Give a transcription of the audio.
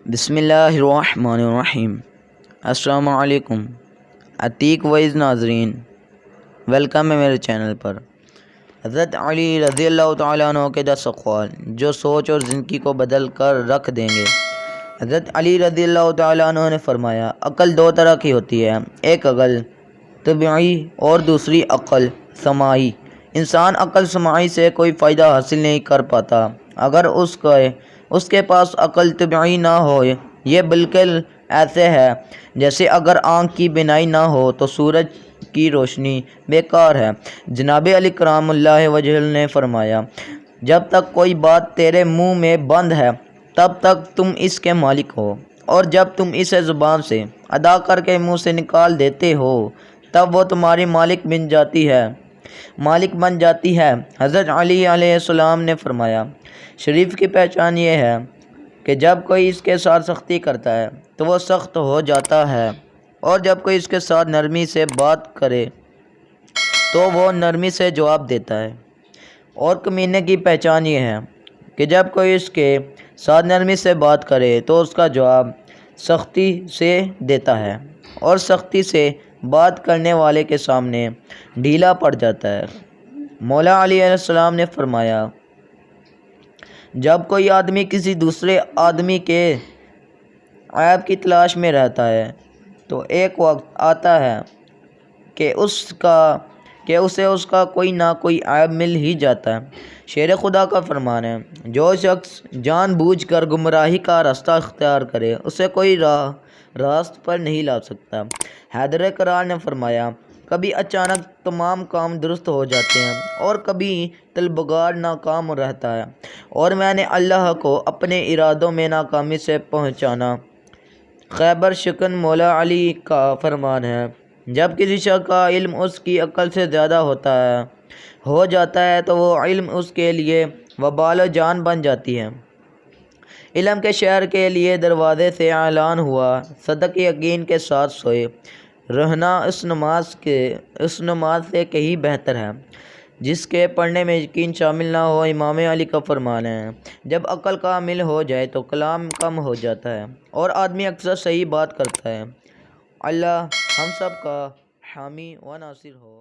بسم اللہ الرحمن الرحیم۔ السلام علیکم عتیق وائز ناظرین، ویلکم ہے میرے چینل پر۔ حضرت علی رضی اللہ تعالیٰ عنہ کے 10 اقوال جو سوچ اور زندگی کو بدل کر رکھ دیں گے۔ حضرت علی رضی اللہ تعالیٰ عنہ نے فرمایا، عقل دو طرح کی ہوتی ہے، ایک عقل طبعی اور دوسری عقل سماعی۔ انسان عقل سماعی سے کوئی فائدہ حاصل نہیں کر پاتا اگر اس کے پاس عقل طبعی نہ ہو۔ یہ بالکل ایسے ہے جیسے اگر آنکھ کی بینائی نہ ہو تو سورج کی روشنی بیکار ہے۔ جناب علی کرام اللہ وجہ نے فرمایا، جب تک کوئی بات تیرے منہ میں بند ہے تب تک تم اس کے مالک ہو، اور جب تم اسے زبان سے ادا کر کے منہ سے نکال دیتے ہو تب وہ تمہاری مالک بن جاتی ہے۔ حضرت علی علیہ السلام نے فرمایا، شریف کی پہچان یہ ہے کہ جب کوئی اس کے ساتھ سختی کرتا ہے تو وہ سخت ہو جاتا ہے، اور جب کوئی اس کے ساتھ نرمی سے بات کرے تو وہ نرمی سے جواب دیتا ہے۔ اور کمینے کی پہچان یہ ہے کہ جب کوئی اس کے ساتھ نرمی سے بات کرے تو اس کا جواب سختی سے دیتا ہے، اور سختی سے بات کرنے والے کے سامنے ڈھیلا پڑ جاتا ہے۔ مولا علی علیہ السلام نے فرمایا، جب کوئی آدمی کسی دوسرے آدمی کے عیب کی تلاش میں رہتا ہے تو ایک وقت آتا ہے کہ اسے اس کا کوئی نہ کوئی عیب مل ہی جاتا ہے۔ شیر خدا کا فرمان ہے، جو شخص جان بوجھ کر گمراہی کا راستہ اختیار کرے اسے کوئی راست پر نہیں لا سکتا۔ حیدر کرار نے فرمایا، کبھی اچانک تمام کام درست ہو جاتے ہیں اور کبھی طلبگار ناکام رہتا ہے، اور میں نے اللہ کو اپنے ارادوں میں ناکامی سے پہچانا۔ خیبر شکن مولا علی کا فرمان ہے، جب کسی شخص کا علم اس کی عقل سے زیادہ ہو جاتا ہے تو وہ علم اس کے لیے وبال و جان بن جاتی ہے۔ علم کے شہر کے لیے دروازے سے اعلان ہوا، صدق یقین کے ساتھ سوئے رہنا اس نماز سے کہیں بہتر ہے جس کے پڑھنے میں یقین شامل نہ ہو۔ امام علی کا فرمان ہے، جب عقل کامل ہو جائے تو کلام کم ہو جاتا ہے اور آدمی اکثر صحیح بات کرتا ہے۔ اللہ ہم سب کا حامی و ناصر ہو۔